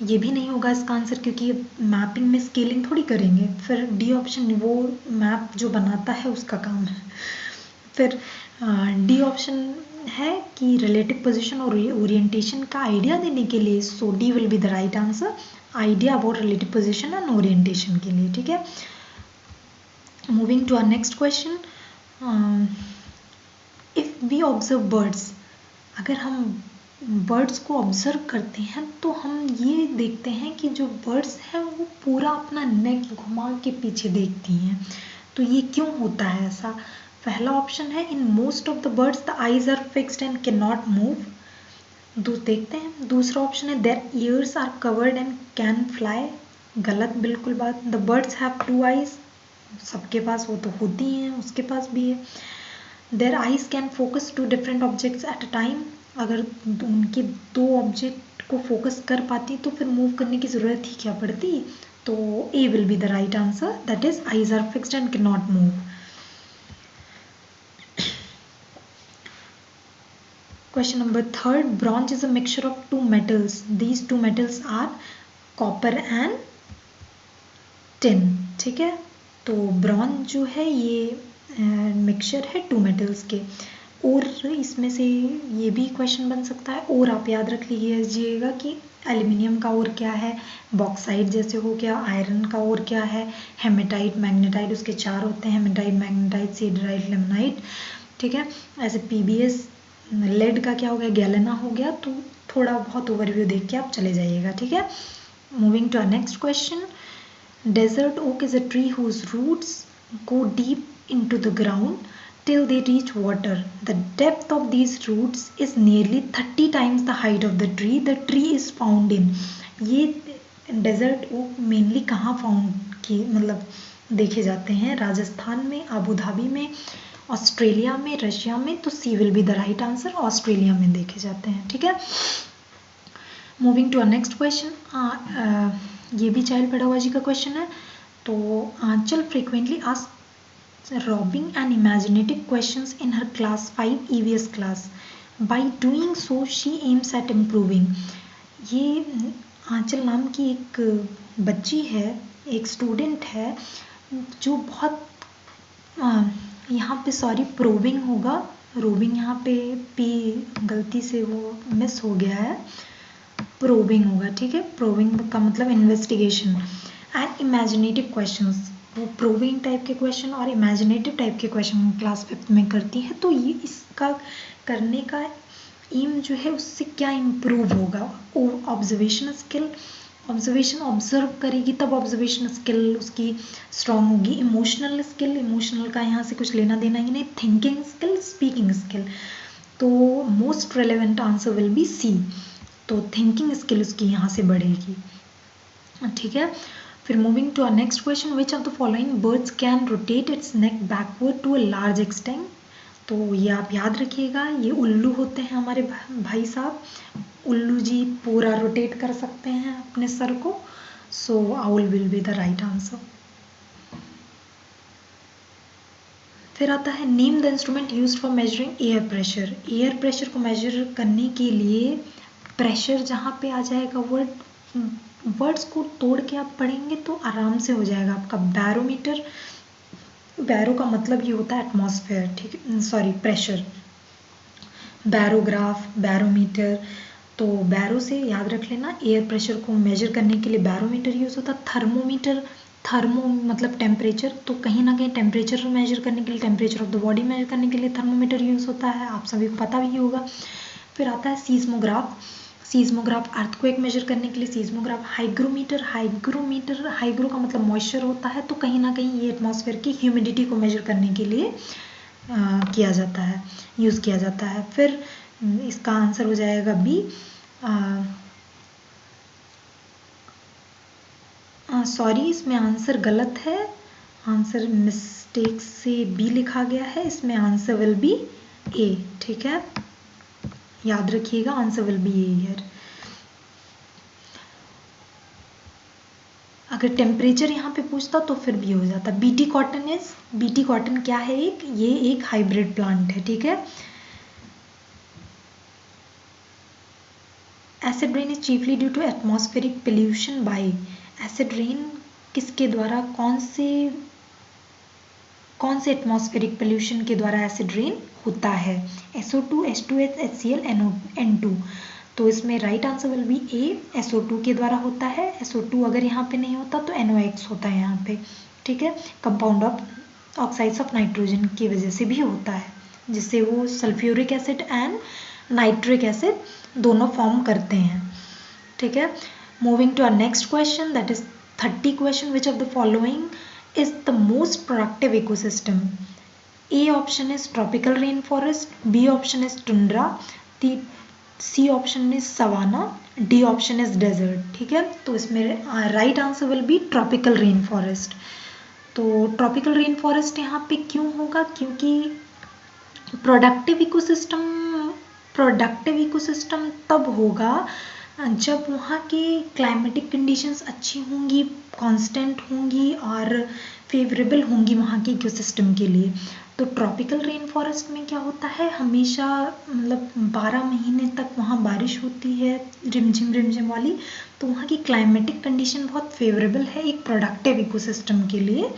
ये भी नहीं होगा इसका आंसर, क्योंकि मैपिंग में स्केलिंग थोड़ी करेंगे। फिर डी ऑप्शन वो मैप जो बनाता है उसका काम है। फिर डी ऑप्शन है कि रिलेटिव पोजीशन और ओरिएंटेशन का आइडिया देने के लिए, so D will be the right answer, idea about relative position and orientation के लिए, ठीक है। Moving to our next question, if we observe birds, अगर हम बर्ड्स को ऑब्जर्व करते हैं तो हम ये देखते हैं कि जो बर्ड्स हैं वो पूरा अपना नेक घुमा के पीछे देखती हैं। तो ये क्यों होता है ऐसा? पहला ऑप्शन है in most of the birds the eyes are fixed and can not move, देखते हैं। दूसरा ऑप्शन है their ears are covered and can fly, गलत बिल्कुल बात। The birds have two eyes, सबके पास वो तो होती हैं, उसके पास भी है। Their eyes can focus to different objects at a time, अगर उनके दो ऑब्जेक्ट को फोकस कर पाती तो फिर मूव करने की ज़रूरत ही क्या पड़ती। तो A will be the right answer, that is eyes are fixed and can not move. Question number 3, bronze is a mixture of two metals. These two metals are copper and tin, ठीक है। तो ब्रॉन्ज जो है ये मिक्सचर है टू मेटल्स के। और इसमें से ये भी क्वेश्चन बन सकता है, और आप याद रख लीजिएगा कि एल्यूमिनियम का और क्या है, बॉक्साइट जैसे हो गया, आयरन का और क्या है, हेमेटाइट, मैग्नेटाइट, उसके चार होते हैं, हेमेटाइट, मैग्नेटाइट, सिडराइट, लिमोनाइट, ठीक है। ऐसे पीबीएस लेड का क्या हो गया, गैलेना हो गया। तो थोड़ा बहुत ओवरव्यू देख के आप चले जाइएगा, ठीक है। Moving to our next question, desert oak is a tree whose roots go deep into the ground till they reach water. The depth of these roots is nearly 30 times the height of the tree. The tree is found in, ये डेजर्ट ओक मेनली कहाँ फाउंड की मतलब देखे जाते हैं? राजस्थान में, अबू धाबी में, ऑस्ट्रेलिया में, रशिया में। तो C will be the right answer, Australia में देखे जाते हैं, ठीक है। Moving to a next question, ये भी चाइल्ड पेडागोजी का क्वेश्चन है। तो आंचल frequently ask robbing and imaginative questions in her class 5 EVS class. By doing so, she aims at improving. ये आंचल नाम की एक बच्ची है, एक स्टूडेंट है, जो बहुत यहाँ पे सॉरी प्रोबिंग होगा, रोबिंग यहाँ पे पी गलती से वो मिस हो गया है। प्रोबिंग होगा, ठीक है। प्रोबिंग का मतलब इन्वेस्टिगेशन। एंड इमेजिनेटिव क्वेश्चंस, वो प्रोबिंग टाइप के क्वेश्चन और इमेजिनेटिव टाइप के क्वेश्चन क्लास 5th में करती है। तो ये इसका करने का एम जो है उससे क्या इम्प्रूव होगा, ऑब्जर्वेशन स्किल, ऑब्जर्वेशन ऑब्जर्व करेगी तब ऑब्जर्वेशन स्किल उसकी स्ट्रांग होगी। इमोशनल स्किल, इमोशनल का यहाँ से कुछ लेना देना ही नहीं। थिंकिंग स्किल, स्पीकिंग स्किल, तो most relevant answer will be C. तो थिंकिंग स्किल उसकी यहाँ से बढ़ेगी, ठीक है। फिर moving to our next question, which of the following birds can rotate its neck backward to a large extent. तो ये आप याद रखिएगा, ये उल्लू होते हैं हमारे भाई साहब। उल्लू जी पूरा रोटेट कर सकते हैं अपने सर को। So owl will be the right answer. फिर आता है name the instrument used for measuring air pressure. Air pressure को मेजर करने के लिए प्रेशर जहाँ पे आ जाएगा वर्ड्स को तोड़ के आप पढ़ेंगे तो आराम से हो जाएगा आपका। बैरोमीटर, बैरो का मतलब ये होता है एटमॉस्फेयर, ठीक है, सॉरी प्रेशर। बैरोग्राफ, बैरोमीटर, तो बैरो से याद रख लेना। एयर प्रेशर को मेजर करने के लिए बैरोमीटर यूज़ होता है। थर्मोमीटर, थर्मो मतलब टेम्परेचर, तो कहीं ना कहीं टेम्परेचर मेजर करने के लिए, temperature of the body measure करने के लिए थर्मोमीटर यूज़ होता है, आप सभी को पता भी होगा। फिर आता है सीस्मोग्राफ। सीस्मोग्राफ अर्थक्वेक मेजर करने के लिए सीस्मोग्राफ। हाइग्रोमीटर, हाइग्रोमीटर, हाइग्रो का मतलब मॉइस्चर होता है, तो कहीं ना कहीं ये एटमॉस्फेयर की ह्यूमिडिटी को मेजर करने के लिए किया जाता है, यूज़ किया जाता है। फिर इसका आंसर हो जाएगा बी। सॉरी, इसमें आंसर गलत है, आंसर मिस्टेक से बी लिखा गया है, इसमें आंसर विल बी ए, ठीक है, याद रखिएगा answer will be A here. अगर टेम्परेचर यहाँ पे पूछता तो फिर भी हो जाता। BT cotton is, BT cotton क्या है, ये एक हाइब्रिड प्लांट है, ठीक है। Acid rain is chiefly due to atmospheric pollution by. Acid rain किसके द्वारा, कौन से एटमॉस्फेरिक पोल्यूशन के द्वारा एसिड रेन होता है। SO2, H2S, HCl, N2। तो इसमें right answer will be A, SO2 के द्वारा होता है। SO2 अगर यहाँ पे नहीं होता तो NOx होता है यहाँ पे, ठीक है। Compound of oxides of nitrogen की वजह से भी होता है, जिससे वो sulphuric acid and nitric acid दोनों फॉर्म करते हैं, ठीक है। Moving to our next question, that is 30 question, which of the following is the most productive ecosystem. A option is tropical rainforest, B option is tundra, C option is savanna, D option is desert, ठीक है। तो इसमें right answer will B tropical rain forest. तो ट्रॉपिकल रेन फॉरेस्ट यहाँ पे क्यों होगा, क्योंकि प्रोडक्टिव इकोसिस्टम तब होगा जब वहाँ की क्लाइमेटिक कंडीशंस अच्छी होंगी, कांस्टेंट होंगी और फेवरेबल होंगी वहाँ के इकोसिस्टम के लिए। तो ट्रॉपिकल रेन फॉरेस्ट में क्या होता है, हमेशा मतलब 12 महीने तक वहाँ बारिश होती है, रिमझिम वाली। तो वहाँ की क्लाइमेटिक कंडीशन बहुत फेवरेबल है एक प्रोडक्टिव इकोसिस्टम के लिए।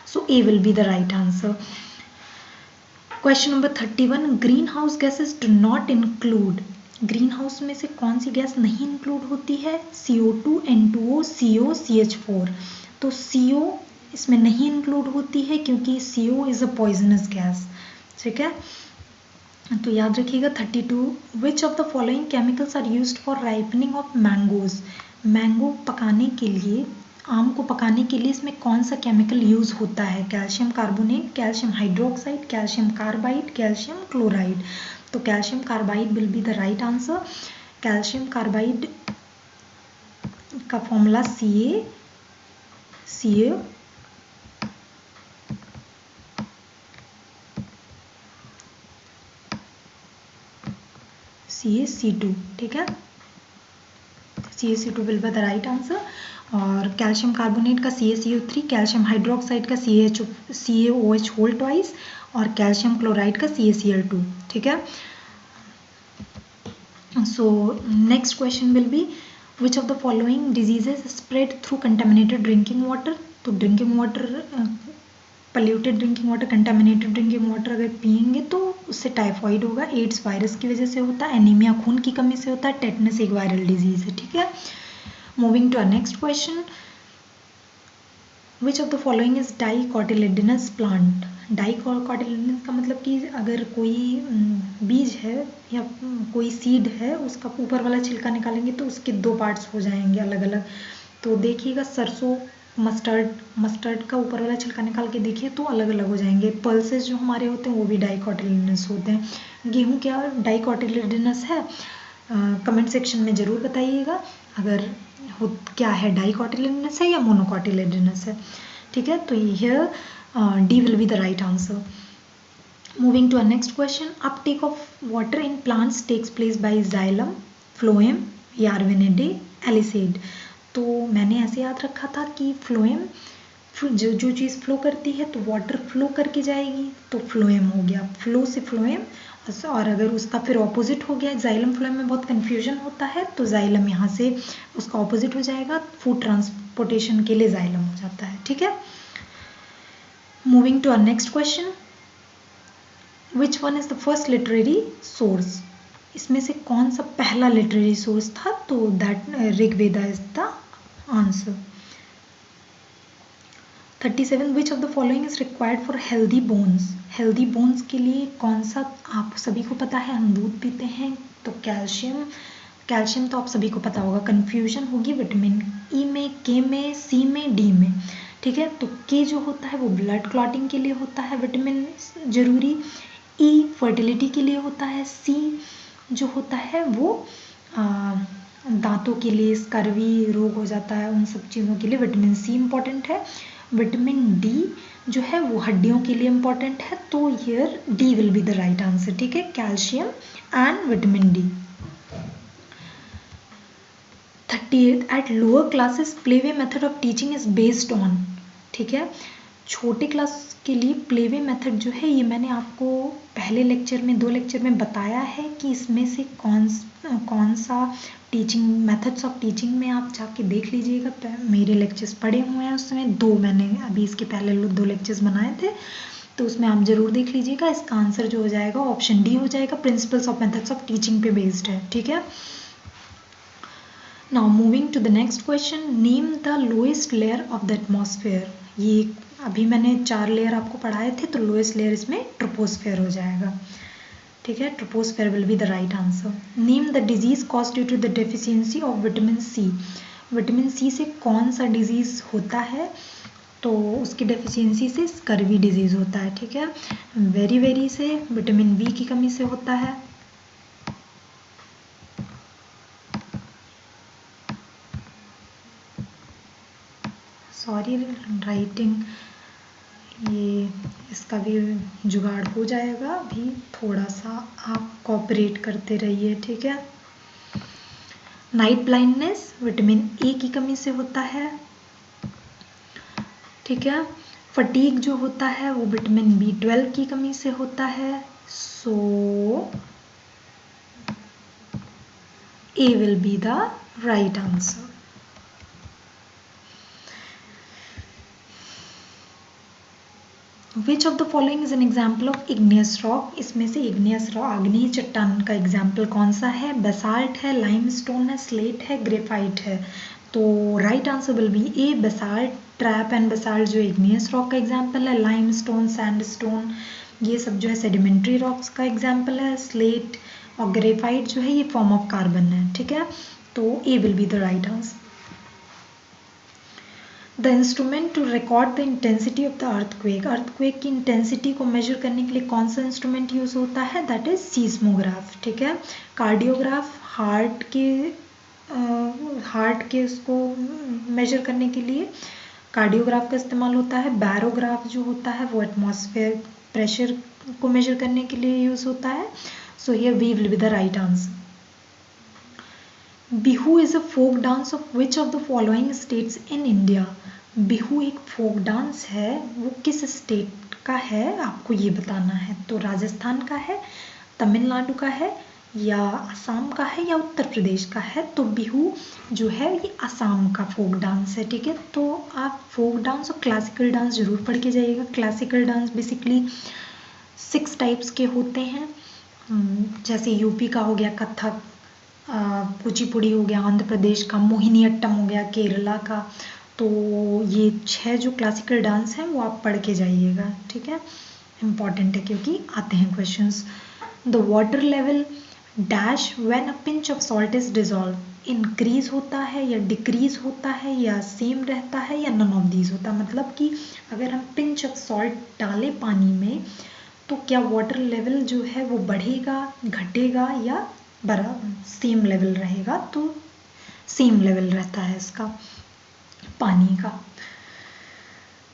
So A will be the right answer. Question number 31, greenhouse gases do not include. Greenhouse में से कौन सी गैस नहीं इंक्लूड होती है, CO2, N2O, CO, CH4। तो CO इसमें नहीं इंक्लूड होती है क्योंकि CO is a poisonous gas, ठीक है। तो याद रखिएगा 32, which of the following chemicals are used for ripening of mangoes. Mango पकाने के लिए, आम को पकाने के लिए इसमें कौन सा केमिकल यूज होता है, calcium carbonate, calcium hydroxide, calcium carbide, calcium chloride. तो calcium carbide will be the right answer. Calcium carbide का फॉर्मूला CaC2, ठीक है। CaC2 will be the right answer. और कैल्शियम कार्बोनेट का CaCO3, कैल्शियम हाइड्रोक्साइड का CaOH होल ट्वाइस और कैल्शियम क्लोराइड का CaCl2, ठीक है। So next question will be, which of the following diseases spread through contaminated drinking water. तो drinking water polluted drinking water, contaminated drinking water अगर पियेंगे तो उससे टाइफॉइड होगा, एड्स वायरस की वजह से होता है, एनीमिया खून की कमी से होता है, टेटनस एक वायरल डिजीज है, ठीक है। Moving to our next question, which of the following is dicotyledonous plant. Dicotyledonous का मतलब कि अगर कोई बीज है या कोई सीड है, उसका ऊपर वाला छिलका निकालेंगे तो उसके दो पार्ट्स हो जाएंगे अलग अलग। तो देखिएगा सरसों, मस्टर्ड का ऊपर वाला छिलका निकाल के देखिए तो अलग अलग हो जाएंगे। पल्सेस जो हमारे होते हैं वो भी डाइकोटिलेडोनस होते हैं। गेहूँ क्या डाइकोटिलेडोनस है? कमेंट सेक्शन में ज़रूर बताइएगा अगर क्या है, डाइकोटिलेडोनस है या मोनोकोटिलेडोनस है, ठीक है। तो here D will be the right answer. Moving to our next question, uptake of water in plants takes place by xylem, phloem, यार्विनिडे, एलिसेड। तो मैंने ऐसे याद रखा था कि फ्लोएम जो चीज़ फ्लो करती है तो वाटर फ्लो करके जाएगी तो फ्लोएम हो गया, फ्लो से फ्लोएम। और अगर उसका फिर ऑपोजिट हो गया, जाइलम फ्लोएम में बहुत कन्फ्यूजन होता है, तो जाइलम यहाँ से उसका ऑपोजिट हो जाएगा, फूड ट्रांसपोर्टेशन के लिए जाइलम हो जाता है, ठीक है। Moving to our next question, which one is the first literary source. इसमें से कौन सा पहला लिटरेरी सोर्स था? तो that Rigveda is the answer. 37, which of the following is required for healthy bones. Healthy bones के लिए कौन सा, आप सभी को पता है हम दूध पीते हैं तो कैल्शियम तो आप सभी को पता होगा, कन्फ्यूजन होगी विटामिन ई में, के में, सी में, डी में, ठीक है। तो के जो होता है वो ब्लड क्लॉटिंग के लिए होता है विटामिन जरूरी, ई फर्टिलिटी के लिए होता है, सी जो होता है वो दांतों के लिए, स्कर्वी रोग हो जाता है उन सब चीज़ों के लिए विटामिन सी इम्पॉर्टेंट है। विटामिन डी जो है वो हड्डियों के लिए इम्पॉर्टेंट है, तो here D will be the right answer, ठीक है, calcium and vitamin D. 38, at lower classes playway method of teaching is based on, ठीक है। छोटे क्लास के लिए प्लेवे मेथड जो है ये मैंने आपको पहले लेक्चर में, 2 लेक्चर में बताया है कि इसमें से कौन सा टीचिंग मेथड्स ऑफ टीचिंग में आप जाके देख लीजिएगा, मेरे लेक्चर्स पढ़े हुए हैं उसमें, 2 मैंने अभी इसके पहले 2 लेक्चर्स बनाए थे, तो उसमें आप ज़रूर देख लीजिएगा। इसका आंसर जो हो जाएगा ऑप्शन डी हो जाएगा, principles of methods of teaching पे बेस्ड है, ठीक है। Now moving to the next question, name the lowest layer of the atmosphere। ये अभी मैंने 4 लेयर आपको पढ़ाए थे, तो लोएस्ट लेयर इसमें ट्रोपोस्फेयर हो जाएगा, ठीक है। Troposphere will be the right answer. Name the disease cause due to the deficiency of vitamin C. Vitamin C से कौन सा डिजीज होता है? तो उसकी डेफिशिएंसी से स्कर्वी डिजीज होता है, ठीक है। वेरी से विटामिन बी की कमी से होता है। सॉरी राइटिंग, ये इसका भी जुगाड़ हो जाएगा, अभी थोड़ा सा आप कोऑपरेट करते रहिए, ठीक है। नाइट ब्लाइंडनेस विटामिन ए की कमी से होता है, ठीक है। फटीग जो होता है वो विटामिन B12 की कमी से होता है, so A will be the right answer. Which of the following is an example of igneous rock. इसमें से इग्नियस रॉक आग्नेय चट्टान का एग्जाम्पल कौन सा है? बेसाल्ट है, लाइमस्टोन है, स्लेट है, ग्रेफाइट है। तो right answer will be A basalt. Trap and basalt जो इग्नियस रॉक का एग्जाम्पल है, लाइमस्टोन, सैंडस्टोन ये सब जो है सेडिमेंट्री रॉक्स का एग्जाम्पल है, स्लेट और ग्रेफाइट जो है ये फॉर्म ऑफ कार्बन है, ठीक है। तो A will be the right answer. The instrument to record the intensity of the earthquake. Earthquake की इंटेंसिटी को मेजर करने के लिए कौन सा इंस्ट्रूमेंट यूज होता है? दैट इज सीस्मोग्राफ, ठीक है। कार्डियोग्राफ हार्ट के उसको मेजर करने के लिए कार्डियोग्राफ का इस्तेमाल होता है। बैरोग्राफ जो होता है वो एटमॉस्फेयर प्रेशर को मेजर करने के लिए यूज होता है। So here we will be the right answer. Bihu is a folk dance of which of the following states in India. Bihu एक फोक डांस है, वो किस स्टेट का है आपको ये बताना है। तो राजस्थान का है, तमिलनाडु का है, या असम का है या उत्तर प्रदेश का है। तो बिहू जो है ये असम का फोक डांस है, ठीक है। तो आप फोक डांस और क्लासिकल डांस जरूर पढ़ के जाइएगा। क्लासिकल डांस बेसिकली 6 टाइप्स के होते हैं, जैसे यूपी का हो गया कथक, कुचिपुड़ी हो गया आंध्र प्रदेश का, मोहिनीअट्टम हो गया केरला का। तो ये 6 जो क्लासिकल डांस हैं वो आप पढ़ के जाइएगा, ठीक है। इम्पॉर्टेंट है क्योंकि आते हैं questions. The water level dash when a pinch of salt is dissolve, increase होता है या डिक्रीज होता है या सेम रहता है या नन ऑफ दीज होता है। मतलब कि अगर हम पिंच ऑफ सॉल्ट डालें पानी में तो क्या वाटर लेवल जो है वो बढ़ेगा, घटेगा या बराबर सेम लेवल रहेगा। तो सेम लेवल रहता है इसका पानी का।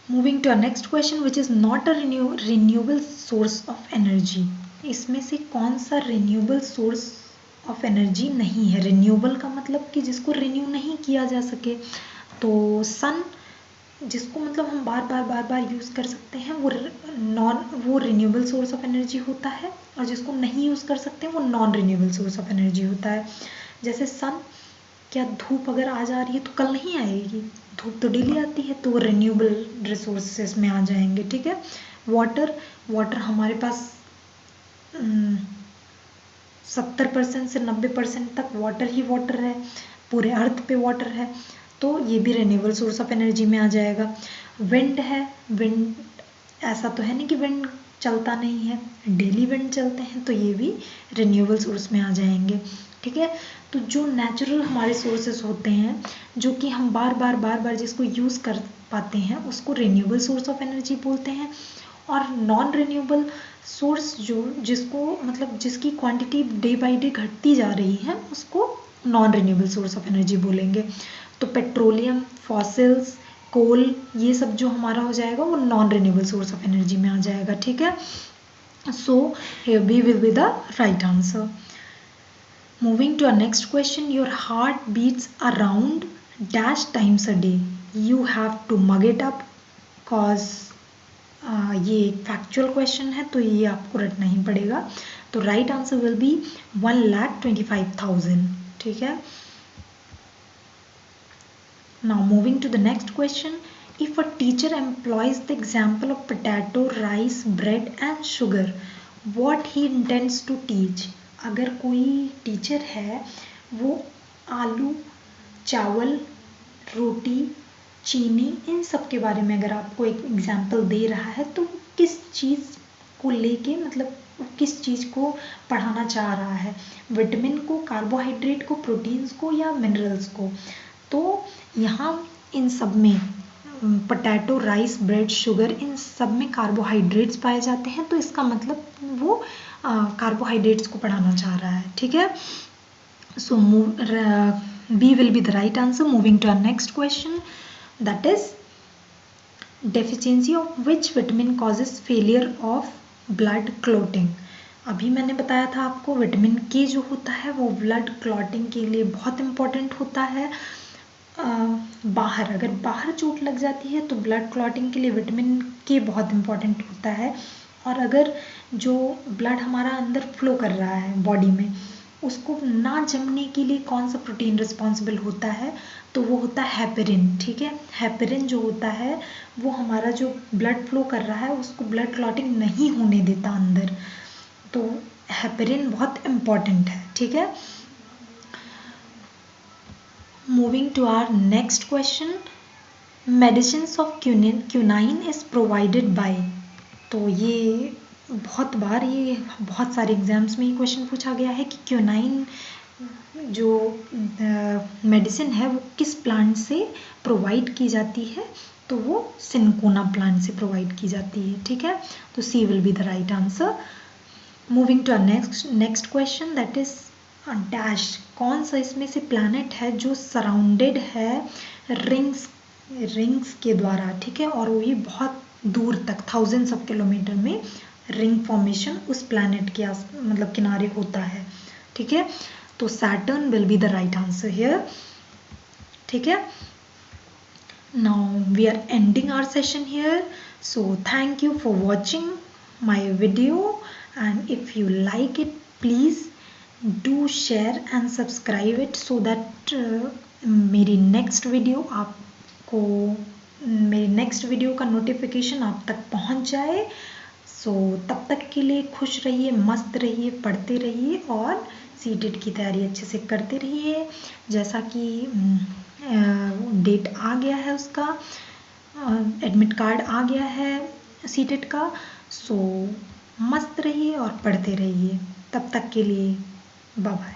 Moving to next question which is not a renewable source of energy. इसमें से कौन सा रिन्यूएबल सोर्स ऑफ एनर्जी नहीं है। रिन्यूएबल का मतलब कि जिसको रिन्यू नहीं किया जा सके। तो सन, जिसको मतलब हम बार बार यूज़ कर सकते हैं, वो रिन्यूएबल सोर्स ऑफ एनर्जी होता है। और जिसको नहीं यूज़ कर सकते वो non renewable source of energy होता है। जैसे सन, क्या धूप अगर आज आ रही है तो कल नहीं आएगी, धूप तो डेली आती है, तो वो रिन्यूएबल रिसोर्सेस में आ जाएंगे, ठीक है। वाटर हमारे पास 70% से 90% तक वाटर ही वाटर है, पूरे अर्थ पे वाटर है, तो ये भी रिन्यूएबल सोर्स ऑफ एनर्जी में आ जाएगा। विंड है, विंड ऐसा तो है नहीं कि विंड चलता नहीं है, डेली विंड चलते हैं, तो ये भी रिन्यूएबल सोर्स में आ जाएंगे, ठीक है। तो जो नेचुरल हमारे सोर्सेस होते हैं, जो कि हम बार बार जिसको यूज़ कर पाते हैं, उसको रिन्यूएबल सोर्स ऑफ एनर्जी बोलते हैं। और नॉन रिन्यूएबल सोर्स जिसको मतलब जिसकी क्वांटिटी डे बाय डे घटती जा रही है, उसको non renewable source of energy बोलेंगे। तो पेट्रोलियम, फॉसिल्स, कोल, ये सब जो हमारा हो जाएगा वो non renewable source of energy में आ जाएगा, ठीक है। So B will be the right answer. Moving to our next question, your heart beats around dash times a day. You have to mug it up cause ये एक फैक्चुअल क्वेश्चन है, तो ये आपको रटना ही पड़ेगा। तो राइट आंसर विल बी 1,25,000, ठीक है। Now moving to the next question, if a teacher employs the example of potato, rice, bread and sugar, what he intends to teach। अगर कोई टीचर है वो आलू, चावल, रोटी, चीनी, इन सब के बारे में अगर आपको एक एग्जाम्पल दे रहा है, तो किस चीज़ को लेके मतलब किस चीज़ को पढ़ाना चाह रहा है, विटामिन को, कार्बोहाइड्रेट को, प्रोटीन्स को या मिनरल्स को। तो यहाँ इन सब में पोटैटो, राइस, ब्रेड, शुगर, इन सब में कार्बोहाइड्रेट्स पाए जाते हैं, तो इसका मतलब वो कार्बोहाइड्रेट्स को पढ़ाना चाह रहा है, ठीक है। So B will be the right answer. Moving to our next question, that is deficiency of which vitamin causes failure of blood clotting. अभी मैंने बताया था आपको विटामिन के जो होता है वो ब्लड क्लॉटिंग के लिए बहुत इम्पोर्टेंट होता है। अगर बाहर चोट लग जाती है तो ब्लड क्लॉटिंग के लिए विटामिन के बहुत इम्पोर्टेंट होता है। और अगर जो ब्लड हमारा अंदर फ्लो कर रहा है बॉडी में, उसको ना जमने के लिए कौन सा प्रोटीन रिस्पॉन्सिबल होता है, तो वो होता है हेपेरिन, ठीक है। हेपेरिन जो होता है वो हमारा जो ब्लड फ्लो कर रहा है उसको ब्लड क्लॉटिंग नहीं होने देता अंदर, तो हेपेरिन बहुत इम्पॉर्टेंट है, ठीक है। Moving to our next question, medicines of quinine is provided by। तो ये बहुत सारे एग्जाम्स में ये क्वेश्चन पूछा गया है कि क्यूनाइन जो मेडिसिन है वो किस प्लांट से प्रोवाइड की जाती है, तो वो सिनकोना प्लांट से प्रोवाइड की जाती है, ठीक है। तो C will be the right answer. Moving to next question, that is dash, कौन सा इसमें से प्लैनेट है जो सराउंडेड है रिंग्स के द्वारा, ठीक है। और वो भी बहुत दूर तक, थाउजेंड्स ऑफ किलोमीटर में रिंग फॉर्मेशन उस प्लैनेट के मतलब किनारे होता है, ठीक है। तो Saturn will be the right answer here, ठीक है। Now we are ending our session here. So thank you for watching my video, and if you like it, please do share and subscribe it so that मेरी नेक्स्ट वीडियो का नोटिफिकेशन आप तक पहुंच जाए। सो तब तक के लिए खुश रहिए, मस्त रहिए, पढ़ते रहिए और सीटेट की तैयारी अच्छे से करते रहिए। जैसा कि डेट आ गया है उसका, एडमिट कार्ड आ गया है सीटेट का। सो मस्त रहिए और पढ़ते रहिए। तब तक के लिए बाय बाय।